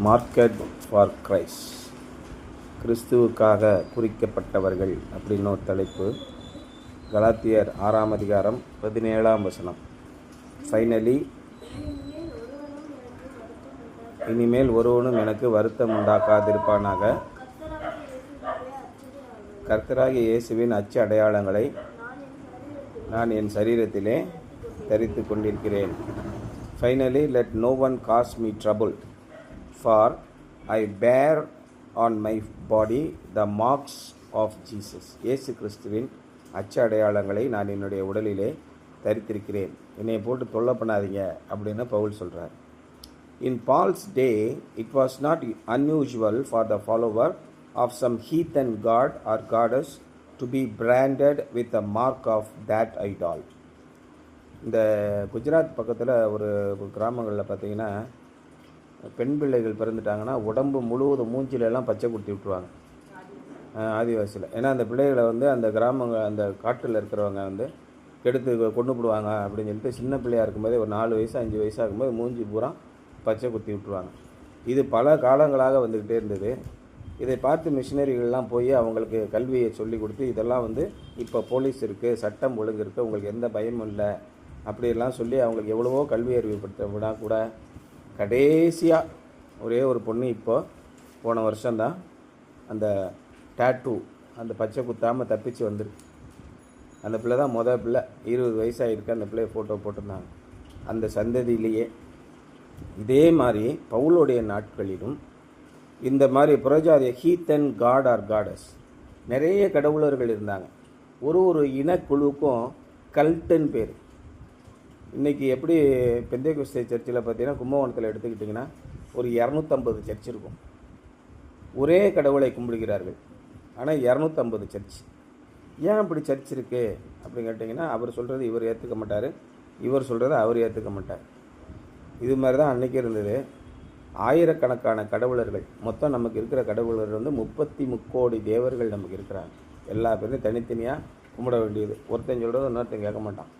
Market for Christ, கிறிஸ்துவுக்காக குறிக்கப்பட்டவர்கள் அப்படின்னு ஒரு தலைப்பு. கலாத்தியர் 6ஆம் அதிகாரம் 17ஆம் வசனம். ஃபைனலி, இனிமேல் ஒருவனும் எனக்கு வருத்தம் உண்டாக்காதிருப்பானாக, கர்த்தராகிய இயேசுவின் அச்சு அடையாளங்களை நான் என் சரீரத்திலே தரித்து கொண்டிருக்கிறேன். Finally, let no one cause me trouble, for I bear on my body the marks of Jesus. இயேசு கிறிஸ்துவின் அச்சு அடையாளங்களை நான் என்னுடைய உடலிலே தரித்திருக்கிறேன், என்னை போட்டு தொல்லை பண்ணாதீங்க அப்படின்னு பவுல் சொல்கிறார். In Paul's day, it was not unusual for the follower of some heathen god or goddess to be branded with the mark of that idol. இந்த குஜராத் பக்கத்தில் ஒரு கிராமங்களில் பார்த்தீங்கன்னா, பெண் பிள்ளைகள் பிறந்துட்டாங்கன்னா உடம்பு முழுவதும் மூஞ்சிலெல்லாம் பச்சை குத்தி விட்டுருவாங்க ஆதிவாசியில். ஏன்னா அந்த பிள்ளைகளை அந்த கிராமங்கள் அந்த காட்டில் இருக்கிறவங்க எடுத்து கொண்டு போடுவாங்க அப்படின்னு சொல்லிட்டு, சின்ன பிள்ளையாக இருக்கும்போதே ஒரு 4 வயசு 5 வயசாகும்போது மூஞ்சி பூரா பச்சை குத்தி விட்டுருவாங்க. இது பல காலங்களாக வந்துக்கிட்டே இருந்தது. இதை பார்த்து மிஷினரிகள்லாம் போய் அவங்களுக்கு கல்வியை சொல்லி கொடுத்து, இதெல்லாம் இப்போ போலீஸ் இருக்குது, சட்டம் ஒழுங்கு இருக்குது, உங்களுக்கு எந்த பயமும் இல்லை அப்படியெல்லாம் சொல்லி அவங்களுக்கு எவ்வளவோ கல்வி அறிவுப்படுத்த விடா கூட கடைசியாக ஒரே ஒரு பொண்ணு இப்போ போன வருஷம்தான் அந்த டேட்டூ அந்த பச்சை குத்தாமல் தப்பிச்சு வந்துருக்கு. அந்த பிள்ளை தான் மொதல் பிள்ளை, 20 வயசாகிருக்கு. அந்த பிள்ளைய ஃபோட்டோ போட்டிருந்தாங்க. அந்த சந்ததியிலேயே இதே மாதிரி பவுலுடைய நாட்களிலும் இந்த மாதிரி புறஜாதிய ஹீத்தன் காட் ஆர் காடஸ் நிறைய கடவுளர்கள் இருந்தாங்க. ஒரு இனக்குழுவுக்கும் கல்ட்டுன்னு பேர். இன்றைக்கி எப்படி பெந்தேகோஸ்தே சர்ச்சில் பார்த்தீங்கன்னா, கும்பகோணத்தில் எடுத்துக்கிட்டிங்கன்னா ஒரு 250 சர்ச் இருக்கும். ஒரே கடவுளை கும்பிடுகிறார்கள், ஆனால் 250 சர்ச். ஏன் அப்படி சர்ச் இருக்குது அப்படின்னு கேட்டிங்கன்னா, அவர் சொல்கிறது இவர் ஏற்றுக்க மாட்டார், இவர் சொல்கிறது அவர் ஏற்றுக்க மாட்டார். இது மாதிரி தான் அன்றைக்கி இருந்தது. ஆயிரக்கணக்கான கடவுளர்கள், மொத்தம் நமக்கு இருக்கிற கடவுளர்கள் 33 கோடி தேவர்கள் நமக்கு இருக்கிறாங்க. எல்லா பேரும் தனித்தனியாக கும்பிட வேண்டியது. ஒருத்தன் சொல்கிறது இன்னொருத்தன் கேட்க மாட்டான்.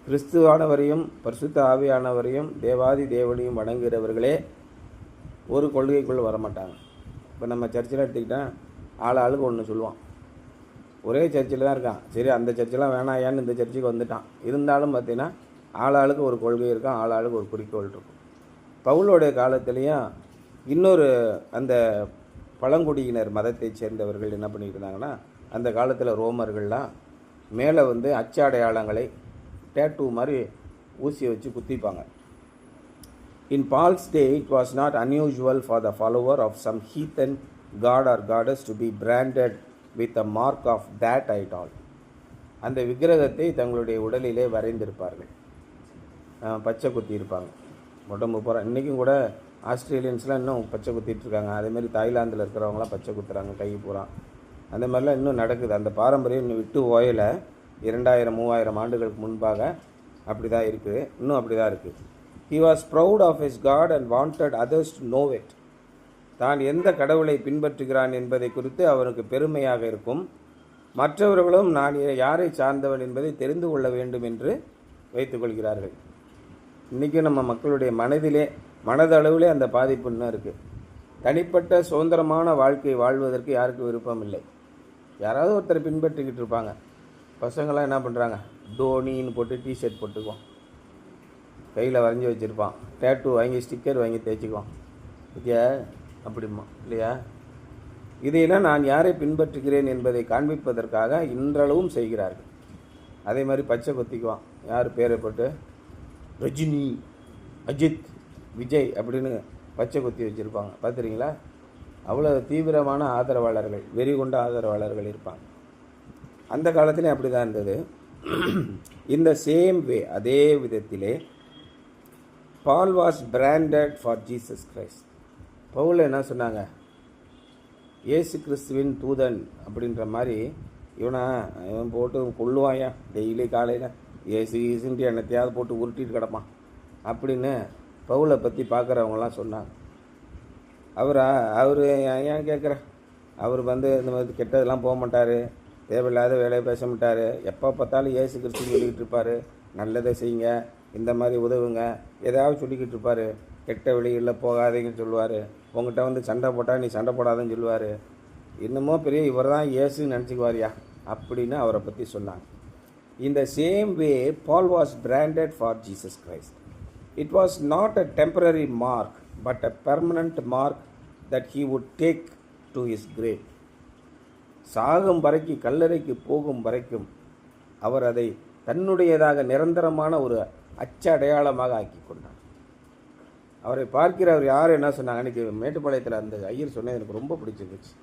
கிறிஸ்துவானவரையும் பரிசுத்த ஆவியானவரையும் தேவாதி தேவனையும் வணங்குகிறவர்களே ஒரு கொள்கைக்குள்ளே வரமாட்டாங்க. இப்போ நம்ம சர்ச்சில் எடுத்துக்கிட்டால் ஆளுக்கு ஒன்று சொல்லுவான். ஒரே சர்ச்சில் தான் இருக்கான், சரி அந்த சர்ச்செலாம் வேணாயான்னு இந்த சர்ச்சுக்கு வந்துட்டான். இருந்தாலும் பார்த்தீங்கன்னா ஆளுக்கு ஒரு கொள்கை இருக்கான், ஆளுக்கு ஒரு குறிக்கோள் இருக்கும். பவுலோடைய காலத்துலேயும் இன்னொரு அந்த பழங்குடியினர் மதத்தை சேர்ந்தவர்கள் என்ன பண்ணிட்டு இருந்தாங்கன்னா, அந்த காலத்தில் ரோமர்கள்லாம் மேலே அச்சாடையாளங்களை டேட்டூ மாதிரி ஊசியை வச்சு குத்திப்பாங்க. In Paul's day, it was not unusual for the follower of some heathen god or goddess to be branded with a mark of that idol. அந்த விக்கிரகத்தை தங்களுடைய உடலிலே வரைந்திருப்பார்கள், பச்சை குத்தி இருப்பாங்க உடம்பு போகிற. இன்றைக்கும் கூட ஆஸ்திரேலியன்ஸ்லாம் இன்னும் பச்சை குத்திட்டுருக்காங்க. அதேமாதிரி தாய்லாந்தில் இருக்கிறவங்களாம் பச்சை குத்துறாங்க கை பூரா. அந்த மாதிரிலாம் இன்னும் நடக்குது. அந்த பாரம்பரியம் இன்னும் விட்டு ஓயலை. 2000-3000 ஆண்டுகளுக்கு முன்பாக அப்படி தான் இருக்குது, இன்னும் அப்படி தான் இருக்குது. He was proud of his God and wanted others to know it. தான் எந்த கடவுளை பின்பற்றுகிறான் என்பதை குறித்து அவனுக்கு பெருமையாக இருக்கும். மற்றவர்களும் நான் யாரை சார்ந்தவன் என்பதை தெரிந்து கொள்ள வேண்டும் என்று வைத்துக்கொள்கிறார்கள். இன்றைக்கும் நம்ம மக்களுடைய மனதளவிலே அந்த பாதிப்பு இன்னும் இருக்குது. தனிப்பட்ட சுதந்திரமான வாழ்க்கை வாழ்வதற்கு யாருக்கு விருப்பம் இல்லை. யாராவது ஒருத்தர் பின்பற்றிக்கிட்டு இருப்பாங்க. பசங்களாம் என்ன பண்ணுறாங்க, தோனின்னு போட்டு டிஷர்ட் போட்டுக்குவான், கையில் வரைஞ்சி வச்சுருப்பான், டேட்டூ வாங்கி ஸ்டிக்கர் வாங்கி தேய்ச்சிக்குவான். இல்லையா? அப்படிமா இல்லையா? இதையெல்லாம் நான் யாரை பின்பற்றுகிறேன் என்பதை காண்பிப்பதற்காக இன்றளவும் செய்கிறார்கள். அதே மாதிரி பச்சை கொத்திக்குவான். யார் பேரை போட்டு ரஜினி, அஜித், விஜய் அப்படின்னு பச்சை கொத்தி வச்சுருப்பாங்க. பார்த்துறீங்களா? அவ்வளோ தீவிரமான ஆதரவாளர்கள், வெறி கொண்ட ஆதரவாளர்கள் இருப்பாங்க. அந்த காலத்திலே அப்படி தான் இருந்தது. இந்த சேம் வே, அதே விதத்திலே Paul was branded for Jesus Christ. Paul என்ன சொன்னாங்க, இயேசு கிறிஸ்துவின் தூதன் அப்படின்ற மாதிரி இவன் போட்டு கொள்ளுவாயா டெய்லி காலையில் ஏசுன்ட்டு என்னத்தையாவது போட்டு உருட்டிட்டு கிடப்பான் அப்படின்னு பவுலை பற்றி பார்க்குறவங்களாம் சொன்னாங்க. அவர் ஏன் கேட்குற, அவர் இந்த மாதிரி கெட்டதெல்லாம் போக மாட்டார், தேவையில்லாத வேலையை பேச மாட்டார், எப்போ பார்த்தாலும் இயேசு கிறிஸ்துன்னு சொல்லிக்கிட்டு இருப்பார், நல்லதை செய்யுங்க, இந்த மாதிரி உதவுங்க, ஏதாவது சொல்லிக்கிட்டு இருப்பார். கெட்ட வழிகளில் போகாதீங்கன்னு சொல்லுவார். உங்கள்கிட்ட வந்து சண்டை போட்டால் நீ சண்டை போடாதன்னு சொல்லுவார். இன்னமோ பெரிய இவர் தான் இயேசுன்னு நினச்சிக்குவாரியா அப்படின்னு அவரை பற்றி சொன்னாங்க. In the same way, Paul was branded for Jesus Christ. It was not a temporary mark, but a permanent mark that he would take to his grave. சாகும் வரைக்கும், கல்லறைக்கு போகும் வரைக்கும் அவர் அதை தன்னுடையதாக நிரந்தரமான ஒரு அச்ச அடையாளமாக ஆக்கி கொண்டார். அவரை பார்க்கிறவர் யார் என்ன சொன்னாங்க? அன்றைக்கி மேட்டுப்பாளையத்தில் அந்த ஐயர் சொன்னது எனக்கு ரொம்ப பிடிச்சிருந்துச்சு.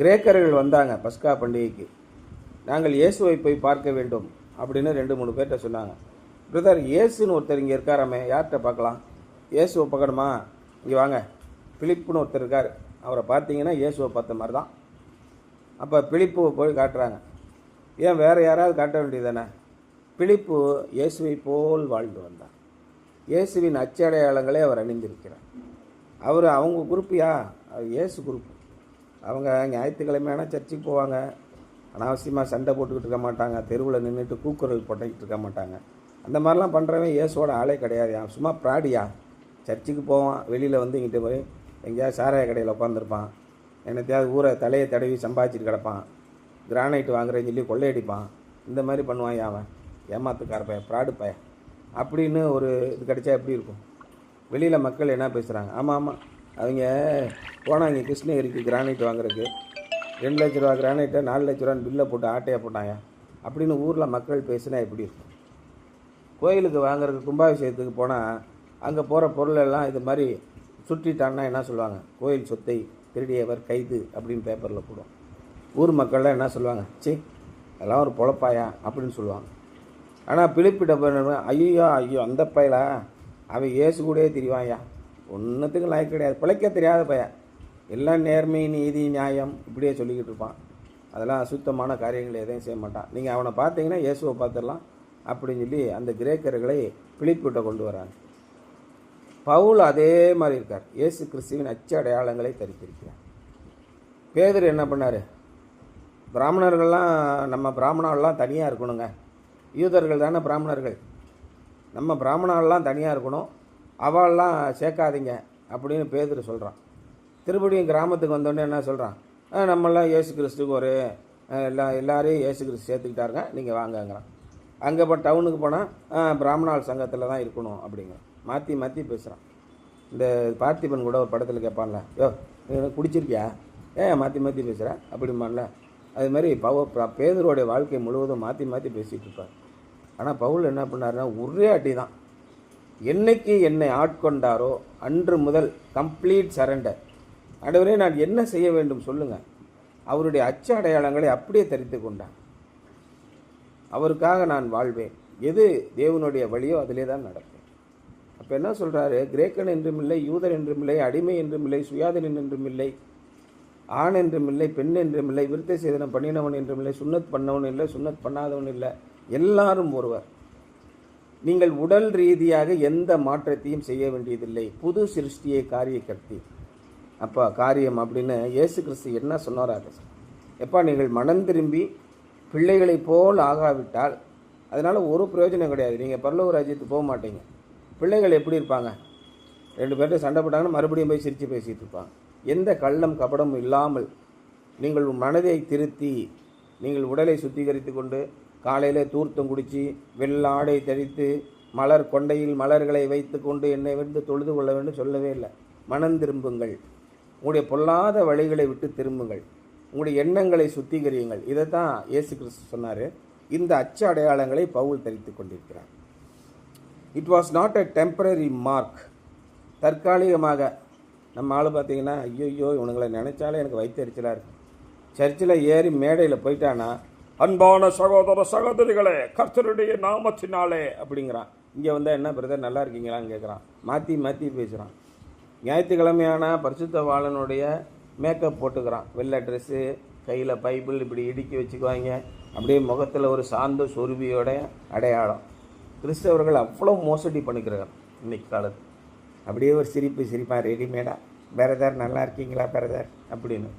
கிரேக்கர்கள் வந்தாங்க பஸ்கா பண்டிகைக்கு. நாங்கள் இயேசுவை போய் பார்க்க வேண்டும் அப்படின்னு 2-3 பேர்கிட்ட சொன்னாங்க. பிரதர், இயேசுன்னு ஒருத்தர் இங்கே இருக்காராமே, யார்கிட்ட பார்க்கலாம்? இயேசுவை பார்க்கணுமா? இங்கே வாங்க, பிலிப்புன்னு ஒருத்தர் இருக்கார், அவரை பார்த்தீங்கன்னா இயேசுவை பார்த்த மாதிரி தான். அப்போ பிலிப்புவை போய் காட்டுறாங்க. ஏன் வேறு யாராவது காட்ட வேண்டியதானே? பிலிப்பு இயேசுவை போல் வாழ்ந்து வந்தார். இயேசுவின் அச்சடையாளங்களே அவர் அணிந்திருக்கிறார். அவங்க குரூப்பியா? இயேசு குரூப்பு. அவங்க ஞாயிற்றுக்கிழமையான சர்ச்சுக்கு போவாங்க, அனாவசியமாக சண்டை போட்டுக்கிட்டு இருக்க மாட்டாங்க, தெருவில் நின்றுட்டு கூக்குரல் போட்டுக்கிட்டு இருக்க மாட்டாங்க. அந்த மாதிரிலாம் பண்ணுறவன் இயேசுவோட ஆளே கிடையாது. சும்மா ப்ராடியா. சர்ச்சுக்கு போவான், வெளியில் வந்து இங்கிட்ட போய் எங்கேயாவது சாராய கடையில் உட்காந்துருப்பான், என்னத்தையாவது ஊரை தலையை தடவி சம்பாதிச்சிட்டு கிடப்பான், கிரானைட் வாங்குறேன்னு சொல்லி கொள்ளையடிப்பான். இந்த மாதிரி பண்ணுவான் அவன், ஏமாத்துக்கார பையன், ப்ராடு பையன் அப்படின்னு ஒரு இது கிடைச்சா எப்படி இருக்கும்? வெளியில் மக்கள் என்ன பேசுகிறாங்க? ஆமாம், அவங்க போனாங்க கிருஷ்ணகிரிக்கு கிரானைட் வாங்குறதுக்கு, 2 லட்ச ரூபா கிரானைட்டை 4 லட்ச ரூபான்னு பில்லை போட்டு ஆட்டையாக போட்டாங்க அப்படின்னு ஊரில் மக்கள் பேசினா எப்படி இருக்கும்? கோயிலுக்கு வாங்குறதுக்கு, கும்பாபிஷேகத்துக்கு போனால் அங்கே போகிற பொருளெல்லாம் இது மாதிரி சுற்றிட்டான்னா என்ன சொல்லுவாங்க? கோயில் சொத்தை திருடியவர் கைது அப்படின்னு பேப்பரில் போடுவோம். ஊர் மக்கள்லாம் என்ன சொல்லுவாங்க? சி, அதெல்லாம் ஒரு பொழப்பாயா அப்படின்னு சொல்லுவாங்க. ஆனால் பிலிப்பிட்ட போய் ஐயோ அந்த பையலா, அவன் இயேசு கூடயே திரிவாயா, ஒன்றுத்துக்கும் லாய்க்கு கிடையாது, பிழைக்க தெரியாத பையன், எல்லாம் நேர்மை நீதி நியாயம் இப்படியே சொல்லிக்கிட்டு இருப்பான். அதெல்லாம் அசுத்தமான காரியங்கள் எதையும் செய்ய மாட்டான். நீங்கள் அவனை பார்த்தீங்கன்னா இயேசுவை பார்த்துடலாம் அப்படின்னு சொல்லி அந்த கிரேக்கர்களை பிலிப்பிட்ட கொண்டு வராங்க. பவுல் அதே மாதிரி இருக்கார். இயேசு கிறிஸ்துவின் அச்சு அடையாளங்களை தரித்திருக்கிறார். பேதுரு என்ன பண்ணார்? பிராமணர்கள்லாம், நம்ம பிராமணர்கள்லாம் தனியாக இருக்கணுங்க, யூதர்கள் தானே பிராமணர்கள், நம்ம பிராமணர்கள்லாம் தனியாக இருக்கணும், அவள்லாம் சேர்க்காதீங்க அப்படின்னு பேதுரு சொல்கிறான். திருப்படியும் கிராமத்துக்கு வந்தோடனே என்ன சொல்கிறான்? நம்மளாம் இயேசு கிறிஸ்துக்கு ஒரு எல்லாரையும் இயேசு கிறிஸ்து சேர்த்துக்கிட்டாருங்க, நீங்கள் வாங்கங்கிறான். அங்கே இப்போ டவுனுக்கு போனால் பிராமணால் சங்கத்தில் தான் இருக்கணும் அப்படிங்கிறான். மாற்றி மாற்றி பேசுகிறான். இந்த பார்த்திபன் கூட ஒரு படத்தில் கேட்பான்ல, யோ குடிச்சிருக்கியா, மாற்றி மாற்றி பேசுகிற அப்படிமான்ல. அது மாதிரி பேதுருடைய வாழ்க்கை முழுவதும் மாற்றி மாற்றி பேசிகிட்டு இருப்பார். ஆனால் பவுல் என்ன பண்ணாருன்னா ஒரே அடி தான். என்னைக்கு என்னை ஆட்கொண்டாரோ அன்று முதல் கம்ப்ளீட் சரண்டர். ஆண்டவரே, நான் என்ன செய்ய வேண்டும் சொல்லுங்கள். அவருடைய அச்ச அடையாளங்களை அப்படியே தரித்து கொண்டான். அவருக்காக நான் வாழ்வேன், எது தேவனுடைய வழியோ அதிலே தான் நடப்பேன். அப்போ என்ன சொல்கிறாரு? கிரேக்கன் என்றும் இல்லை, யூதர் என்றும் இல்லை, அடிமை என்றும் இல்லை, சுயாதீனன் என்றும் இல்லை, ஆண் என்றும் இல்லை, பெண் என்றும் இல்லை, விருத்த சேதனம் பண்ணினவன் என்றும் இல்லை, சுன்னத் பண்ணவன் இல்லை, சுன்னத் பண்ணாதவன் இல்லை, எல்லாரும் ஒருவர். நீங்கள் உடல் ரீதியாக எந்த மாற்றத்தையும் செய்ய வேண்டியதில்லை, புது சிருஷ்டியை காரிய கர்த்தி. அப்போ காரியம் அப்படின்னு இயேசு கிறிஸ்து என்ன சொன்னாராக? எப்பா, நீங்கள் மனம் திரும்பி பிள்ளைகளை போல் ஆகாவிட்டால் அதனால் ஒரு பிரயோஜனம் கிடையாது, நீங்கள் பரலோக ராஜ்யத்துக்கு போக மாட்டீங்க. பிள்ளைகள் எப்படி இருப்பாங்க? 2 பேர்கிட்ட சண்டை போட்டாங்கன்னா மறுபடியும் போய் சிரித்து பேசிகிட்டு இருப்பாங்க. எந்த கள்ளம் கபடமும் இல்லாமல் நீங்கள் மனதை திருத்தி, நீங்கள் உடலை சுத்திகரித்து கொண்டு காலையில் தூர்த்தம் குடித்து வெள்ளாடை தரித்து மலர் கொண்டையில் மலர்களை வைத்து கொண்டு என்னை வந்து தொழுது கொள்ள வேண்டும் சொல்லவே இல்லை. மனம் திரும்புங்கள், உங்களுடைய பொல்லாத வழிகளை விட்டு திரும்புங்கள், உங்களுடைய எண்ணங்களை சுத்திகரியுங்கள். இதை தான் இயேசு கிறிஸ்து சொன்னார். இந்த அச்ச அடையாளங்களை பவுல் தரித்து கொண்டிருக்கிறார். It was not a temporary mark. தற்காலிகமாக நம்ம ஆள் பார்த்தீங்கன்னா, ஐயோ இவனுங்களை நினச்சாலே எனக்கு வயிற்றெரிச்சலாக இருக்குது. சர்ச்சில் ஏறி மேடையில் போயிட்டானா, அன்பான சகோதர சகோதரிகளே கர்த்தருடைய நாமத்தினாலே அப்படிங்கிறான். இங்கே வந்தால் என்ன பிரதர் நல்லா இருக்கீங்களான்னு கேட்குறான். மாற்றி மாற்றி பேசுகிறான். ஞாயிற்றுக்கிழமையான பரிசுத்தவாளனுடைய மேக்கப் போட்டுக்கிறான். வெள்ளை ட்ரெஸ்ஸு, கையில் பைபிள் இப்படி இடுக்கி வச்சுக்குவாங்க, அப்படியே முகத்தில் ஒரு சாந்த சொருபியோட அடையாளம். கிறிஸ்தவர்கள் அவ்வளோ மோசடி பண்ணிக்கிறாங்க இன்றைக்கி காலத்து. அப்படியே ஒரு சிரிப்பான் ரெடிமேடாக, பிரதர் நல்லா இருக்கீங்களா பிரதர் அப்படின்னு.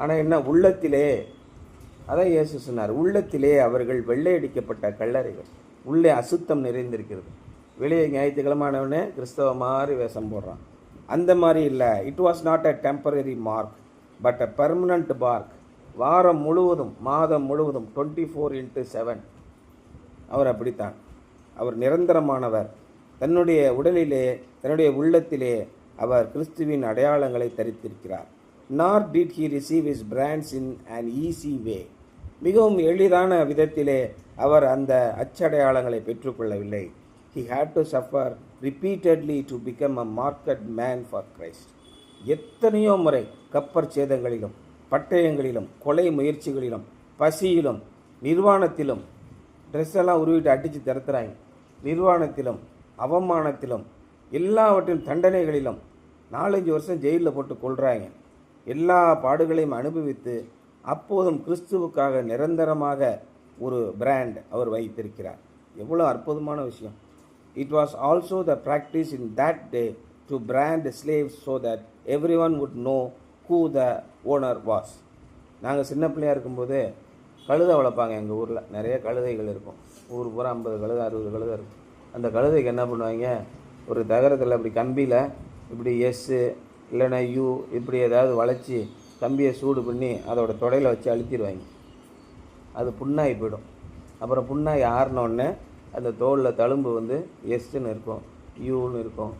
ஆனால் என்ன, உள்ளத்திலே, அதான் இயேசு சொன்னார், உள்ளத்திலே அவர்கள் வெள்ளையடிக்கப்பட்ட கல்லறைகள், உள்ளே அசுத்தம் நிறைந்திருக்கிறது. வெளியே ஞாயிற்றுக்கிழமானவனே கிறிஸ்தவ மாதிரி வேஷம் போடுறான். அந்த மாதிரி இல்லை. It was not a temporary mark but a permanent mark. வாரம் முழுவதும் மாதம் முழுவதும் 24/7 அவர் அப்படித்தான். அவர் நிரந்தரமானவர். தன்னுடைய உடலிலே தன்னுடைய உள்ளத்திலே அவர் கிறிஸ்துவின் அடையாளங்களை தரித்திருக்கிறார். நார் did he receive is brands in an easy way. மிகவும் எளிதான விதத்திலே அவர் அந்த அச்சடையாளங்களை பெற்றுக்கொள்ளவில்லை. He had to suffer repeatedly to become a marked man for Christ. எத்தனையோ முறை கப்பர் சேதங்களிலும் பட்டயங்களிலும் கொலை முயற்சிகளிலும் பசியிலும் நிர்வாணத்திலும் ட்ரெஸ் எல்லாம் உருவிட்டு அடித்து திறத்துறாங்க. நிர்வாணத்திலும் அவமானத்திலும் எல்லாவற்றிலும் தண்டனைகளிலும் 4-5 வருஷம் ஜெயிலில் போட்டு கொள்கிறாங்க. எல்லா பாடுகளையும் அனுபவித்து அப்போதும் கிறிஸ்துவுக்காக நிரந்தரமாக ஒரு பிராண்ட் அவர் வைத்திருக்கிறார். எவ்வளோ அற்புதமான விஷயம். It was also the practice in that day to brand slaves so that everyone would know who the owner was. நாங்கள் சின்ன பிள்ளையாக இருக்கும்போது கழுதை வளர்ப்பாங்க. எங்கள் ஊரில் நிறைய கழுதைகள் இருக்கும். ஊர் பூரா 50 கழுதை 60 கழுதை இருக்கும். அந்த கழுதைக்கு என்ன பண்ணுவாங்க, ஒரு தகரத்தில் இப்படி கம்பியில் இப்படி எஸ்ஸு இல்லைன்னா யூ இப்படி ஏதாவது வளைச்சி கம்பியை சூடு பண்ணி அதோட தொடையில் வச்சு அழுத்திடுவாங்க. அது புண்ணாகி போயிடும். அப்புறம் புண்ணாகி ஆறினோடனே அந்த தோலில் தழும்பு வந்து எஸ்ன்னு இருக்கும், யூன்னு இருக்கும்,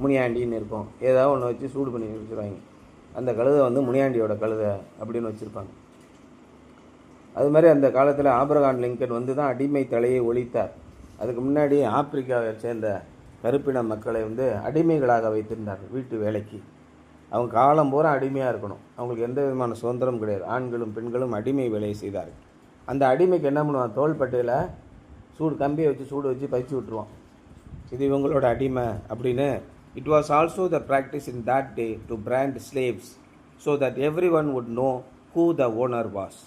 முனியாண்டின்னு இருக்கும். ஏதாவது ஒன்று வச்சு சூடு பண்ணி வச்சுருவாங்க. அந்த கழுதை வந்து முனியாண்டியோட கழுதை அப்படின்னு வச்சுருப்பாங்க. அது மாதிரி அந்த காலத்தில் ஆபிரகாம் லிங்கன் வந்து தான் அடிமை தலையை ஒழித்தார். அதுக்கு முன்னாடி ஆப்பிரிக்காவை சேர்ந்த கருப்பின மக்களை வந்து அடிமைகளாக வைத்திருந்தார்கள் வீட்டு வேலைக்கு. அவங்க காலம் பூரா அடிமையாக இருக்கணும். அவங்களுக்கு எந்த விதமான சுதந்திரம் கிடையாது. ஆண்களும் பெண்களும் அடிமை வேலையை செய்தார்கள். அந்த அடிமைக்கு என்ன பண்ணுவான், தோள்பட்டையில் சூடு கம்பியை வச்சு சூடு வச்சு பயிற்சி விட்டுருவான். இது இவங்களோட அடிமை அப்படின்னு. It was also the practice in that day to brand slaves so that every one would know who the owner was.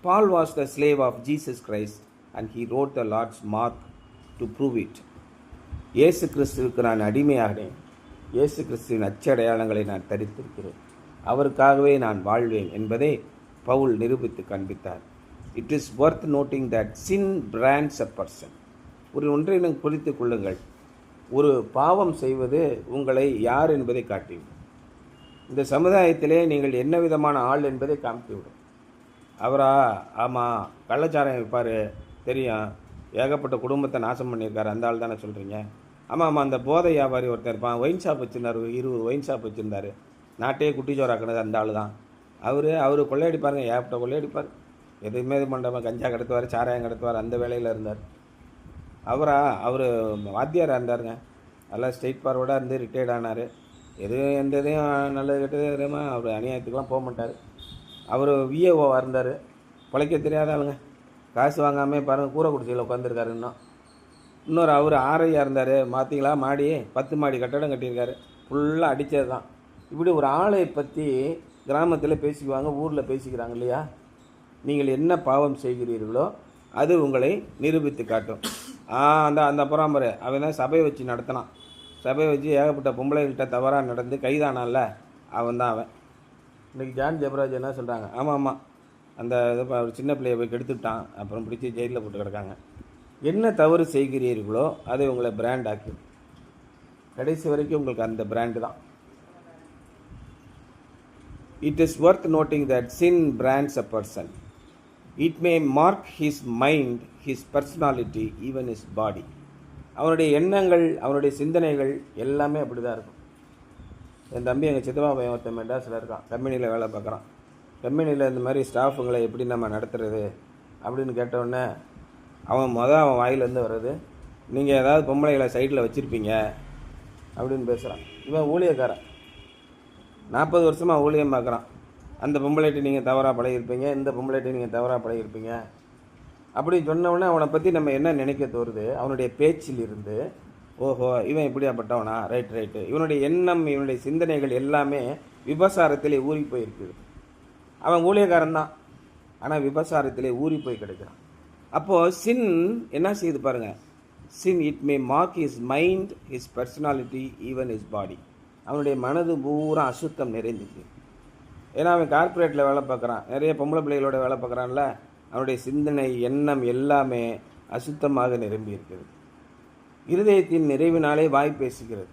Paul was the slave of Jesus Christ and he wrote the Lord's mark to prove it. இயேசு கிறிஸ்துவுக்கு நான் அடிமையாகிறேன். இயேசு கிறிஸ்துவின் அச்சடையாளங்களை நான் தரித்திருக்கிறேன். அவருக்காகவே நான் வாழ்வேன் என்பதை பவுல் நிரூபித்து காண்பித்தார். It is worth noting that sin brands a person. ஒன்றை நீங்கள் குறித்து கொள்ளுங்கள், ஒரு பாவம் செய்வது உங்களை யார் என்பதை காட்டிவிடும். இந்த சமுதாயத்திலே நீங்கள் என்ன விதமான ஆள் என்பதை காமித்துவிடும். அவரா, ஆமாம் கள்ளச்சாரம் வைப்பார் தெரியும், ஏகப்பட்ட குடும்பத்தை நாசம் பண்ணியிருக்காரு, அந்த ஆள் தானே சொல்கிறீங்க. ஆமாம் அந்த போதை வியாபாரி ஒருத்தர் இருப்பான், ஒயின் ஷாப் வச்சுருந்தார், 20 ஒயின் ஷாப் வச்சுருந்தார், நாட்டையே குட்டிச்சோறாக்குனது அந்த ஆள் தான். அவர் கொள்ளையடிப்பாருங்க, ஏகப்பட்ட கொள்ளையடிப்பார். எதுவுமே இது பண்ணுறாமல் கஞ்சா கடத்துவார், சாராயம் கடத்துவார், அந்த வேலையில் இருந்தார். அவர் வாத்தியாராக இருந்தாருங்க. நல்லா ஸ்ட்ரெயிட் ஃபார்வர்டாக இருந்து ரிட்டையர்ட் ஆனார். எந்த இதையும் நல்லது கெட்டது எதுவுமே அவர் அநியாயத்துக்கெலாம் போக மாட்டார். அவர் விஏஓவாக இருந்தார். பிழைக்க தெரியாத ஆளுங்க, காசு வாங்காமல் பாருங்கள் கூரை குடிசையில் உட்காந்துருக்காரு. இன்னொரு அவர் ஆரையாக இருந்தார். பார்த்தீங்களா, மாடி 10 மாடி கட்டடம் கட்டியிருக்காரு, ஃபுல்லாக அடித்தது தான். இப்படி ஒரு ஆளை பற்றி கிராமத்தில் பேசிக்குவாங்க, ஊரில் பேசிக்கிறாங்க இல்லையா. நீங்கள் என்ன பாவம் செய்கிறீர்களோ அது உங்களை நிரூபித்து காட்டும். அந்த புறாமரை அவன் தான் சபையை வச்சு நடத்தினான். சபையை வச்சு ஏகப்பட்ட பொம்பளைகிட்ட தவறாக நடந்து கைதானான்ல, அவன் தான் அவன். இன்றைக்கி ஜான் ஜெபராஜ் என்ன சொல்கிறாங்க, ஆமாம் அந்த இது சின்ன பிள்ளையை போய் கெடுத்துட்டான், அப்புறம் பிடிச்சி ஜெயிலில் போட்டு கிடக்காங்க. என்ன தவறு செய்கிறீர்களோ அதை உங்களை பிராண்ட் ஆக்கி கடைசி வரைக்கும் உங்களுக்கு அந்த பிராண்டு தான். It is worth noting that sin brands a person. It may mark his mind, his personality, even his body. அவனுடைய எண்ணங்கள், அவனுடைய சிந்தனைகள் எல்லாமே அப்படி தான் இருக்கும். என் தம்பி எங்கள் சித்தப்பா பையன் ஒருத்தன் மெட்ராஸில் இருக்கான், கம்பெனியில் வேலை பார்க்குறான். கம்பெனியில் இந்த மாதிரி ஸ்டாஃபுங்களை எப்படி நம்ம நடத்துறது அப்படின்னு கேட்டவுடனே அவன் வாயிலேருந்து வர்றது, நீங்கள் ஏதாவது பொம்பளைகளை சைடில் வச்சுருப்பீங்க அப்படின்னு பேசுகிறான். இவன் ஊழியக்காரன், 40 வருஷமாக ஊழியம் பார்க்குறான். அந்த பொம்பளைட்டு நீங்கள் தவறாக பழகிருப்பீங்க, இந்த பொம்பளைட்டு நீங்கள் தவறாக பழகிருப்பீங்க அப்படின்னு சொன்னவுடனே அவனை பற்றி நம்ம என்ன நினைக்க தோறுது, அவனுடைய பேச்சில் இருந்து ஓஹோ இவன் இப்படியாப்பட்டவனா, ரைட்டு. இவனுடைய எண்ணம், இவனுடைய சிந்தனைகள் எல்லாமே விபசாரத்திலே ஊறி போயிருக்குது. அவன் ஊழியக்காரன் தான், ஆனால் விபசாரத்திலே ஊறி போய் கிடைக்கிறான். அப்போது சின் என்ன செய்யுது பாருங்கள். Sin it may mark his mind, his personality, even his body. அவனுடைய மனது பூரா அசுத்தம் நிறைந்துச்சு. ஏன்னா அவன் கார்ப்பரேட்டில் வேலை பார்க்குறான், நிறைய பொம்பளை பிள்ளைகளோட வேலை பார்க்குறான்ல, அவனுடைய சிந்தனை எண்ணம் எல்லாமே அசுத்தமாக நிரம்பி இருக்குது. இருதயத்தின் நிறைவினாலே வாய் பேசுகிறது.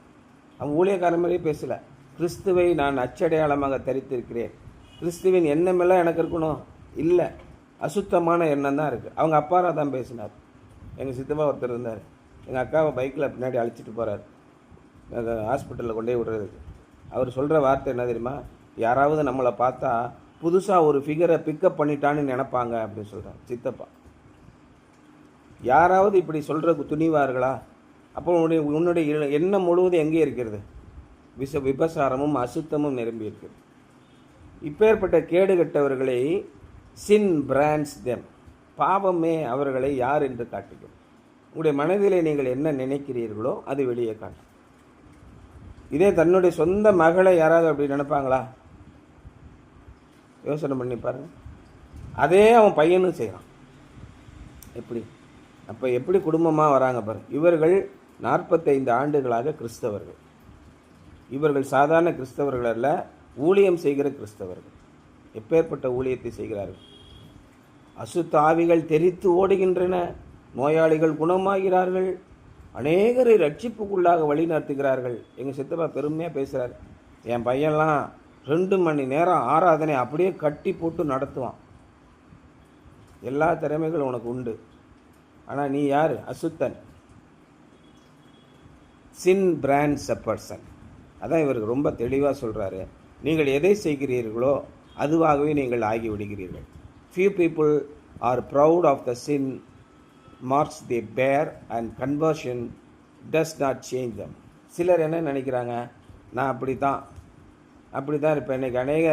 அவன் ஊழியக்காரன் மாதிரியே பேசலை. கிறிஸ்துவை நான் அச்சடையாளமாக தரித்திருக்கிறேன். கிறிஸ்துவின் எண்ணமெல்லாம் எனக்கு இருக்கணும் இல்லை, அசுத்தமான எண்ணம் தான் இருக்குது. அவங்க அப்பாரா தான் பேசினார். எங்கள் சித்தப்பா ஒருத்தர் இருந்தார். எங்கள் அக்காவை பைக்கில் பின்னாடி அழைச்சிட்டு போகிறார் ஹாஸ்பிட்டலில் கொண்டே விடுறதுக்கு. அவர் சொல்கிற வார்த்தை என்ன தெரியுமா? யாராவது நம்மளை பார்த்தா புதுசாக ஒரு ஃபிகரை பிக்கப் பண்ணிட்டான்னு நினைப்பாங்க அப்படின்னு சொல்கிறார் சித்தப்பா. யாராவது இப்படி சொல்கிற துணிவார்களா? அப்போ உன்னுடைய எண்ணம் முழுவதும் எங்கே இருக்கிறது? விபசாரமும் அசுத்தமும் நிரம்பி இருக்கிறது. இப்பேற்பட்ட கேடு கட்டவர்களை சின் பிராண்ட்ஸ் தெம், பாவமே அவர்களை யார் என்று காட்டுகிறது. உங்களுடைய மனதிலே நீங்கள் என்ன நினைக்கிறீர்களோ அது வெளியே காட்டும். இதே தன்னுடைய சொந்த மகளை யாராவது அப்படி நினைப்பாங்களா? யோசனை பண்ணி பாருங்க. அதே அவன் பையனும் செய்கிறான். எப்படி? அப்போ எப்படி குடும்பமாக வராங்க பாருங்க. இவர்கள் 45 ஆண்டுகளாக கிறிஸ்தவர்கள். இவர்கள் சாதாரண கிறிஸ்தவர்கள் அல்ல, ஊழியம் செய்கிற கிறிஸ்தவர்கள். எப்பேற்பட்ட ஊழியத்தை செய்கிறார்கள்? அசுத்த ஆவிகள் தெரித்து ஓடுகின்றன, நோயாளிகள் குணமாகிறார்கள், அநேகரை ரட்சிப்புக்குள்ளாக வழி நடத்துகிறார்கள். எங்கள் சித்தப்பா பெருமையாக பேசுகிறார். என் பையன்லாம் 2 மணி நேரம் ஆராதனை அப்படியே கட்டி போட்டு நடத்துவான். எல்லா திறமைகளும் உனக்கு உண்டு, ஆனால் நீ யார்? அசுத்தன். சின் பிராண்ட்ஸ் அ பர்சன். அதான் இவருக்கு ரொம்ப தெளிவாக சொல்கிறாரு. நீங்கள் எதை செய்கிறீர்களோ அதுவாகவே நீங்கள் ஆகிவிடுகிறீர்கள். Few people are proud of the sin marks they bear and conversion does not change them. சிலர் என்ன நினைக்கிறாங்க? நான் அப்படி தான் இருப்பேன். இன்றைக்கி அநேக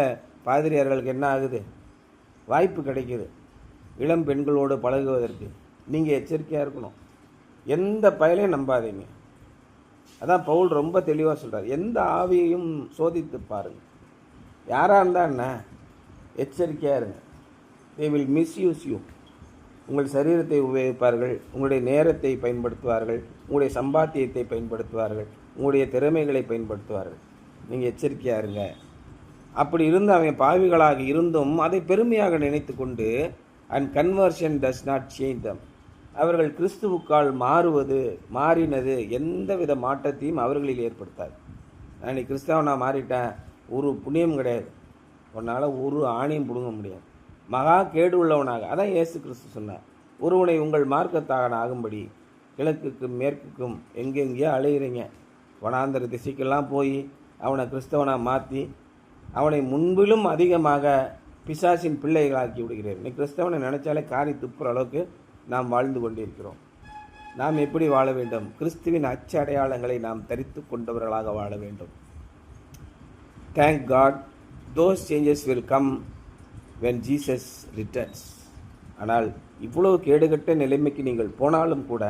பாதிரியார்களுக்கு என்ன ஆகுது? வாய்ப்பு கிடைக்கிது இளம் பெண்களோடு பழகுவதற்கு. நீங்கள் எச்சரிக்கையாக இருக்கணும். எந்த பயலையும் நம்பாதீங்க. அதான் பவுல் ரொம்ப தெளிவாக சொல்கிறார். எந்த ஆவியையும் சோதித்து பாருங்கள். யாராக இருந்தால் என்ன, எச்சரிக்கையாக இருங்க. they will misuse you. உங்கள் சரீரத்தை உபயோகிப்பார்கள், உங்களுடைய நேரத்தை பயன்படுத்துவார்கள், உங்களுடைய சம்பாத்தியத்தை பயன்படுத்துவார்கள், உங்களுடைய திறமைகளை பயன்படுத்துவார்கள். நீங்கள் எச்சரிக்கையாக இருங்க. அப்படி இருந்து அவன் பாவிகளாக இருந்தும் அதை பெருமையாக நினைத்து கொண்டு and conversion does not change them, அவர்கள் கிறிஸ்துவுக்கால் மாறினது எந்த வித மாற்றத்தையும் அவர்களில் ஏற்படுத்தாது. நான் இன்னைக்கு கிறிஸ்தவன் நான் மாறிட்டேன், ஒரு புண்ணியம் கிடையாது. உன்னால் ஒரு ஆணையும் பிடுங்க முடியாது. மகா கேடு உள்ளவனாக, அதான் இயேசு கிறிஸ்து சொன்னார், ஒருவனை உங்கள் மார்க்கத்தாக ஆகும்படி கிழக்குக்கும் மேற்குக்கும் எங்கெங்கேயோ அலையிறீங்க. வனாந்தர திசைக்கெல்லாம் போய் அவனை கிறிஸ்தவனாக மாற்றி அவனை முன்பிலும் அதிகமாக பிசாசின் பிள்ளைகளாக்கி விடுகிறேன். நீ கிறிஸ்தவனை நினைச்சாலே காரி துப்புற அளவுக்கு நாம் வாழ்ந்து கொண்டிருக்கிறோம். நாம் எப்படி வாழ வேண்டும்? கிறிஸ்துவின் அச்ச அடையாளங்களை நாம் தரித்து கொண்டவர்களாக வாழ வேண்டும். Thank God, those changes will come when Jesus returns. ஆனால் இவ்வளவு கேடுகட்ட நிலைமைக்கு நீங்கள் போனாலும் கூட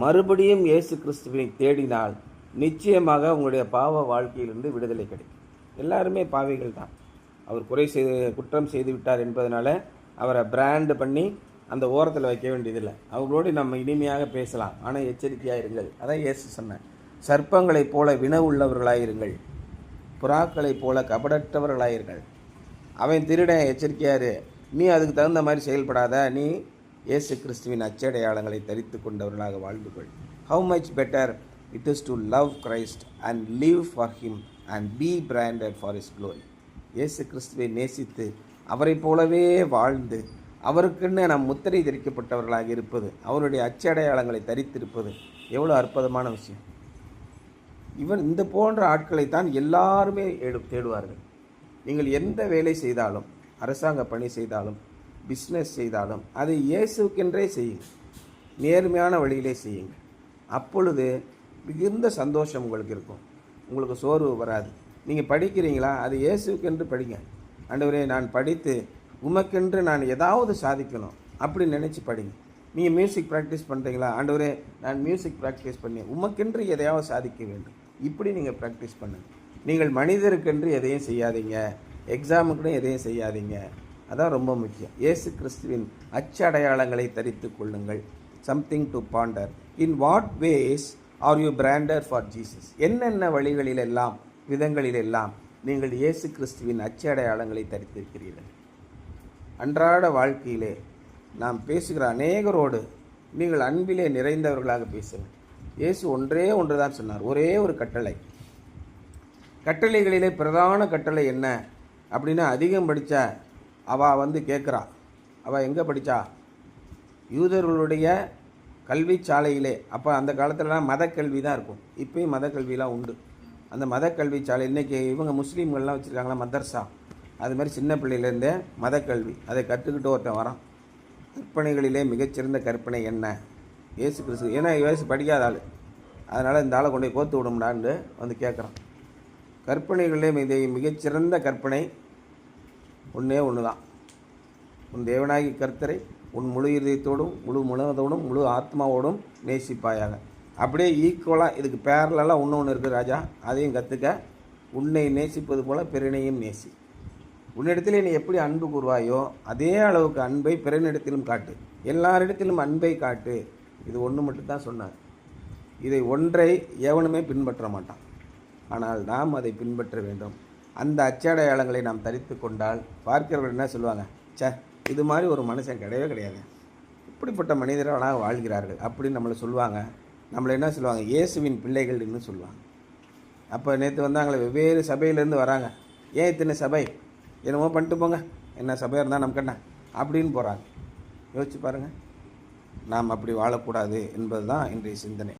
மறுபடியும் இயேசு கிறிஸ்துவினை தேடினால் நிச்சயமாக உங்களுடைய பாவ வாழ்க்கையிலிருந்து விடுதலை கிடைக்கும். எல்லாருமே பாவிகள் தான். அவர் குற்றம் செய்து விட்டார் என்பதனால அவரை பிராண்ட் பண்ணி அந்த ஓரத்தில் வைக்க வேண்டியதில்லை. அவர்களோடு நம்ம இனிமையாக பேசலாம், ஆனால் எச்சரிக்கையாக இருங்கள். அதான் இயேசு சொன்னேன், சர்ப்பங்களைப் போல வினவு உள்ளவர்களாயிருங்கள், புறாக்களைப் போல கபடற்றவர்களாயிருங்கள். அவன் திருடன், எச்சரிக்கையாரு. நீ அதுக்கு தகுந்த மாதிரி செயல்படாத. நீ இயேசு கிறிஸ்துவின் அச்சடையாளங்களை தரித்து கொண்டவர்களாக வாழ்ந்து கொள். How much better it is to love Christ and live for him and be branded for his glory. இயேசு கிறிஸ்துவை நேசித்து அவரை போலவே வாழ்ந்து அவருக்குன்னு நாம் முத்திரை தரிக்கப்பட்டவர்களாக இருப்பது, அவருடைய அச்சடையாளங்களை தரித்திருப்பது எவ்வளோ அற்புதமான விஷயம். இந்த போன்ற ஆட்களைத்தான் எல்லாருமே தேடுவார்கள். நீங்கள் எந்த வேலை செய்தாலும், அரசாங்க பணி செய்தாலும், பிஸ்னஸ் செய்தாலும், அதை இயேசுக்கென்றே செய்யுங்கள். நேர்மையான வழியிலே செய்யுங்கள். அப்பொழுது மிகுந்த சந்தோஷம் உங்களுக்கு இருக்கும். உங்களுக்கு சோர்வு வராது. நீங்கள் படிக்கிறீங்களா, அது இயேசுக்கென்று படிங்க. ஆண்டவரே, நான் படித்து உமக்கென்று நான் ஏதாவது சாதிக்கணும் அப்படி நினச்சி படிங்க. நீங்கள் மியூசிக் ப்ராக்டிஸ் பண்ணுறீங்களா, ஆண்டவரே நான் மியூசிக் ப்ராக்டிஸ் பண்ணி உமக்கென்று எதையாவது சாதிக்க வேண்டும், இப்படி நீங்கள் ப்ராக்டிஸ் பண்ணுங்கள். நீங்கள் மனிதருக்கென்று எதையும் செய்யாதீங்க, எக்ஸாமுக்குன்னு எதையும் செய்யாதீங்க. அதான் ரொம்ப முக்கியம். இயேசு கிறிஸ்துவின் அச்சடையாளங்களை தரித்து கொள்ளுங்கள். Something to ponder. In what ways are you branded for Jesus? என்னென்ன வழிகளிலெல்லாம், விதங்களிலெல்லாம் நீங்கள் இயேசு கிறிஸ்துவின் அச்சடையாளங்களை தரித்திருக்கிறீர்கள்? அன்றாட வாழ்க்கையிலே நாம் பேசுகிற அநேகரோடு நீங்கள் அன்பிலே நிறைந்தவர்களாக பேசுங்கள். இயேசு ஒன்றே ஒன்று தான் சொன்னார், ஒரே ஒரு கட்டளை. கட்டளைகளிலே பிரதான கட்டளை என்ன அப்படின்னு அதிகம் படித்தா அவள் கேட்குறா. அவள் எங்கே படித்தா? யூதர்களுடைய கல்வி சாலையிலே. அப்போ அந்த காலத்துலலாம் மதக்கல்வி தான் இருக்கும். இப்போயும் மதக்கல்விலாம் உண்டு. அந்த மதக்கல்வி சாலை இன்றைக்கி இவங்க முஸ்லீம்கள்லாம் வச்சுருக்காங்களா மதர்சா, அது மாதிரி சின்ன பிள்ளையிலேருந்தே மதக்கல்வி அதை கற்றுக்கிட்டு ஒருத்தன் வரான். கற்பனைகளிலே மிகச்சிறந்த கற்பனை என்ன? இயேசு கிறிஸ்து. ஏன்னா இயேசு படிக்காத ஆள், அதனால் இந்த ஆளை கொண்டு போய் கோத்து விடும்டான்னு கேட்குறான். கற்பனைகளிலே மிகச்சிறந்த கற்பனை ஒன்றே ஒன்று தான், உன் தேவனாகி கர்த்தரை உன் முழு இதயத்தோடும் முழு மனதோடும் முழு ஆத்மாவோடும் நேசிப்பாயாக. அப்படியே ஈக்குவலாக இதுக்கு பேரலாம் ஒன்று இருக்குது ராஜா, அதையும் கற்றுக்க. உன்னை நேசிப்பது போல் பிறனையும் நேசி. உன்னிடத்திலே நீ எப்படி அன்பு கூறுவாயோ அதே அளவுக்கு அன்பை பிறனிடத்திலும் காட்டு. எல்லாரிடத்திலும் அன்பை காட்டு. இது ஒன்று மட்டும்தான் சொன்னார். இதை ஒன்றை எவனுமே பின்பற்ற மாட்டான், ஆனால் நாம் அதை பின்பற்ற வேண்டும். அந்த அச்சடையாளங்களை நாம் தரித்து கொண்டால் பார்க்கிறவர்கள் என்ன சொல்லுவாங்க, சே இது மாதிரி ஒரு மனுஷன் கிடையவே கிடையாது, இப்படிப்பட்ட மனிதர்களாக வாழ்கிறார்கள் அப்படின்னு நம்மளை சொல்லுவாங்க. நம்மளை என்ன சொல்லுவாங்க, இயேசுவின் பிள்ளைகள் இன்னும் சொல்லுவாங்க. அப்போ நேற்று வந்தாங்களே வெவ்வேறு சபையிலேருந்து வராங்க. ஏன் இத்தனை சபை, என்னமோ பண்ணிட்டு போங்க, என்ன சபையாக இருந்தால் நமக்கு என்ன அப்படின்னு போகிறாங்க. யோசிச்சு பாருங்கள். நாம் அப்படி வாழக்கூடாது என்பது தான் இன்றைய சிந்தனை.